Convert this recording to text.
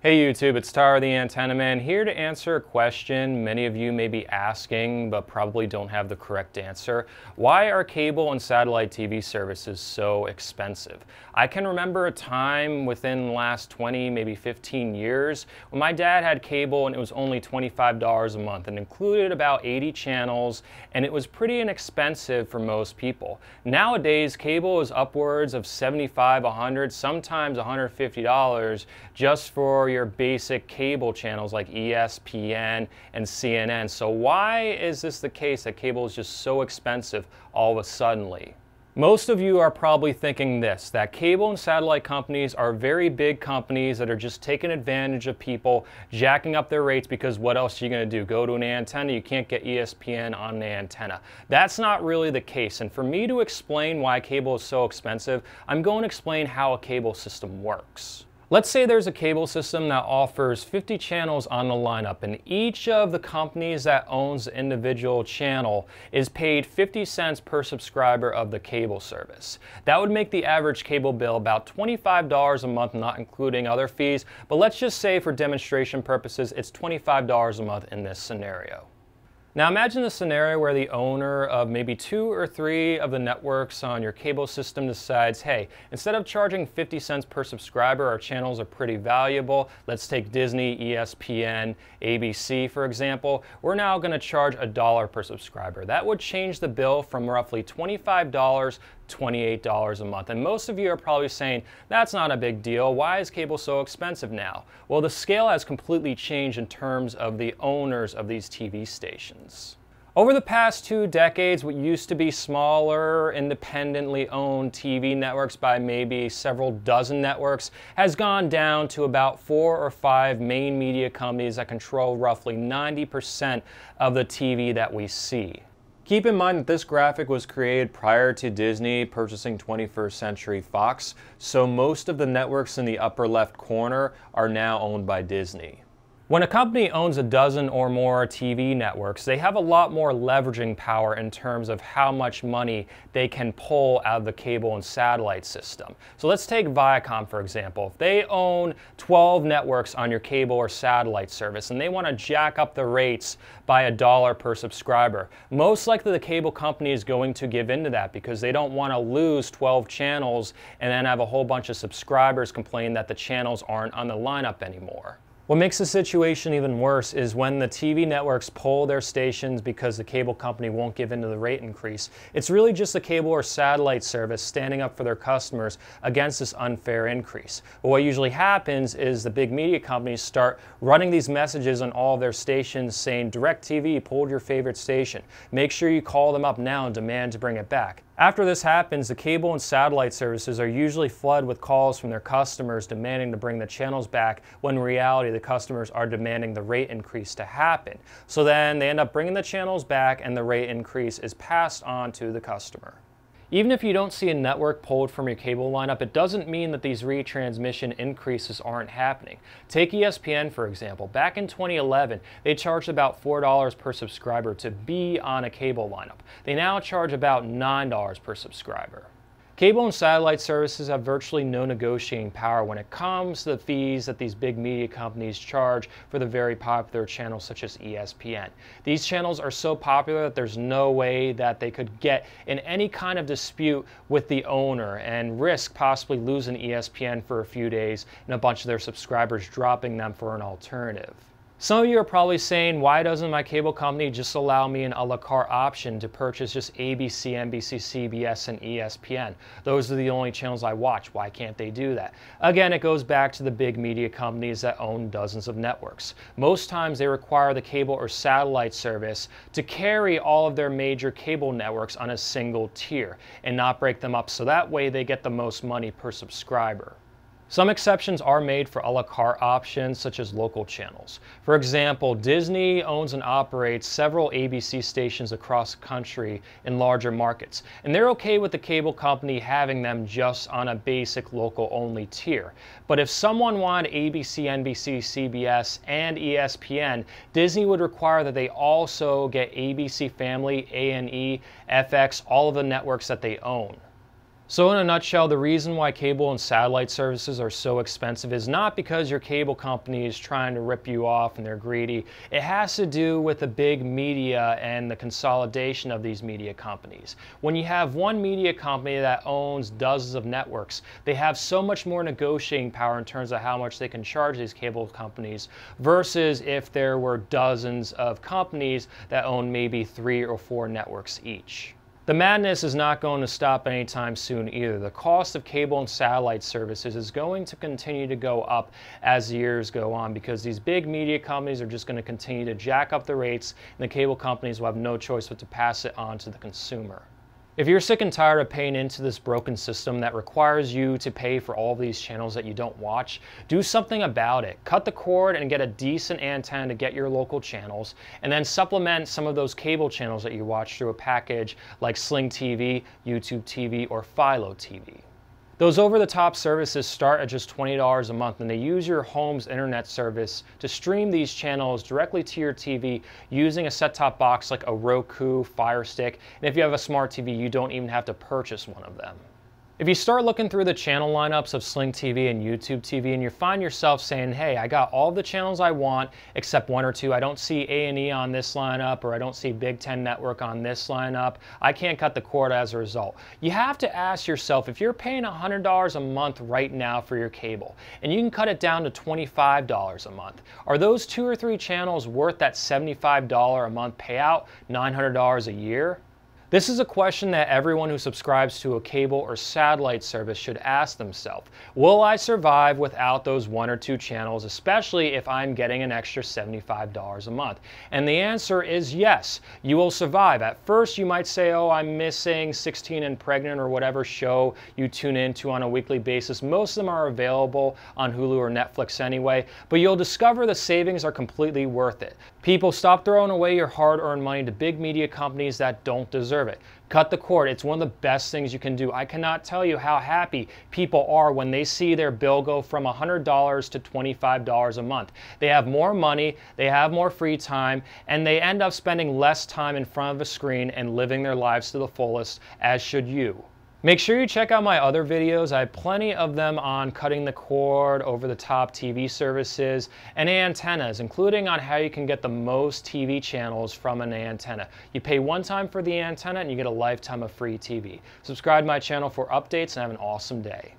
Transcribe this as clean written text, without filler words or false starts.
Hey YouTube, it's Tyler the Antenna Man here to answer a question many of you may be asking but probably don't have the correct answer. Why are cable and satellite TV services so expensive? I can remember a time within the last 20, maybe 15 years when my dad had cable and it was only $25 a month and included about 80 channels, and it was pretty inexpensive for most people. Nowadays, cable is upwards of $75, $100, sometimes $150 just for your basic cable channels like ESPN and CNN. So why is this the case that cable is just so expensive all of a suddenly? Most of you are probably thinking this, that cable and satellite companies are very big companies that are just taking advantage of people, jacking up their rates, because what else are you going to do? Go to an antenna? You can't get ESPN on an antenna. That's not really the case. And for me to explain why cable is so expensive, I'm going to explain how a cable system works. Let's say there's a cable system that offers 50 channels on the lineup, and each of the companies that owns the individual channel is paid 50 cents per subscriber of the cable service. That would make the average cable bill about $25 a month, not including other fees, but let's just say for demonstration purposes it's $25 a month in this scenario. Now imagine a scenario where the owner of maybe 2 or 3 of the networks on your cable system decides, hey, instead of charging 50 cents per subscriber, our channels are pretty valuable. Let's take Disney, ESPN, ABC, for example. We're now going to charge $1 per subscriber. That would change the bill from roughly $25 $28 a month. And most of you are probably saying, that's not a big deal. Why is cable so expensive now? Well, the scale has completely changed in terms of the owners of these TV stations. Over the past 2 decades, what used to be smaller, independently owned TV networks by maybe several dozen networks has gone down to about 4 or 5 main media companies that control roughly 90% of the TV that we see. Keep in mind that this graphic was created prior to Disney purchasing 21st Century Fox, so most of the networks in the upper left corner are now owned by Disney. When a company owns a dozen or more TV networks, they have a lot more leveraging power in terms of how much money they can pull out of the cable and satellite system. So let's take Viacom, for example. If they own 12 networks on your cable or satellite service and they want to jack up the rates by $1 per subscriber, most likely the cable company is going to give into that because they don't want to lose 12 channels and then have a whole bunch of subscribers complain that the channels aren't on the lineup anymore. What makes the situation even worse is when the TV networks pull their stations because the cable company won't give in to the rate increase. It's really just the cable or satellite service standing up for their customers against this unfair increase. But what usually happens is the big media companies start running these messages on all of their stations saying, DirecTV pulled your favorite station. Make sure you call them up now and demand to bring it back. After this happens, the cable and satellite services are usually flooded with calls from their customers demanding to bring the channels back, when in reality the customers are demanding the rate increase to happen. So then they end up bringing the channels back and the rate increase is passed on to the customer. Even if you don't see a network pulled from your cable lineup, it doesn't mean that these retransmission increases aren't happening. Take ESPN, for example. Back in 2011, they charged about $4 per subscriber to be on a cable lineup. They now charge about $9 per subscriber. Cable and satellite services have virtually no negotiating power when it comes to the fees that these big media companies charge for the very popular channels such as ESPN. These channels are so popular that there's no way that they could get in any kind of dispute with the owner and risk possibly losing ESPN for a few days and a bunch of their subscribers dropping them for an alternative. Some of you are probably saying, why doesn't my cable company just allow me an a la carte option to purchase just ABC, NBC, CBS, and ESPN? Those are the only channels I watch. Why can't they do that? Again, it goes back to the big media companies that own dozens of networks. Most times they require the cable or satellite service to carry all of their major cable networks on a single tier and not break them up, so that way they get the most money per subscriber. Some exceptions are made for a la carte options such as local channels. For example, Disney owns and operates several ABC stations across the country in larger markets, and they're okay with the cable company having them just on a basic local only tier. But if someone wanted ABC, NBC, CBS, and ESPN, Disney would require that they also get ABC Family, A&E, FX, all of the networks that they own. So in a nutshell, the reason why cable and satellite services are so expensive is not because your cable company is trying to rip you off and they're greedy. It has to do with the big media and the consolidation of these media companies. When you have one media company that owns dozens of networks, they have so much more negotiating power in terms of how much they can charge these cable companies versus if there were dozens of companies that own maybe 3 or 4 networks each. The madness is not going to stop anytime soon either. The cost of cable and satellite services is going to continue to go up as the years go on because these big media companies are just going to continue to jack up the rates, and the cable companies will have no choice but to pass it on to the consumer. If you're sick and tired of paying into this broken system that requires you to pay for all of these channels that you don't watch, do something about it. Cut the cord and get a decent antenna to get your local channels, and then supplement some of those cable channels that you watch through a package like Sling TV, YouTube TV, or Philo TV. Those over-the-top services start at just $20 a month, and they use your home's internet service to stream these channels directly to your TV using a set-top box like a Roku, Fire Stick, and if you have a smart TV, you don't even have to purchase one of them. If you start looking through the channel lineups of Sling TV and YouTube TV and you find yourself saying, hey, I got all the channels I want except 1 or 2, I don't see A&E on this lineup, or I don't see Big Ten Network on this lineup, I can't cut the cord as a result. You have to ask yourself, if you're paying $100 a month right now for your cable and you can cut it down to $25 a month, are those 2 or 3 channels worth that $75 a month payout, $900 a year? This is a question that everyone who subscribes to a cable or satellite service should ask themselves. Will I survive without those 1 or 2 channels, especially if I'm getting an extra $75 a month? And the answer is yes, you will survive. At first you might say, oh, I'm missing 16 and Pregnant or whatever show you tune into on a weekly basis. Most of them are available on Hulu or Netflix anyway, but you'll discover the savings are completely worth it. People, stop throwing away your hard-earned money to big media companies that don't deserve it. Cut the cord. It's one of the best things you can do. I cannot tell you how happy people are when they see their bill go from $100 to $25 a month. They have more money, they have more free time, and they end up spending less time in front of a screen and living their lives to the fullest, as should you. Make sure you check out my other videos. I have plenty of them on cutting the cord, over-the-top TV services, and antennas, including on how you can get the most TV channels from an antenna. You pay one time for the antenna and you get a lifetime of free TV. Subscribe to my channel for updates and have an awesome day.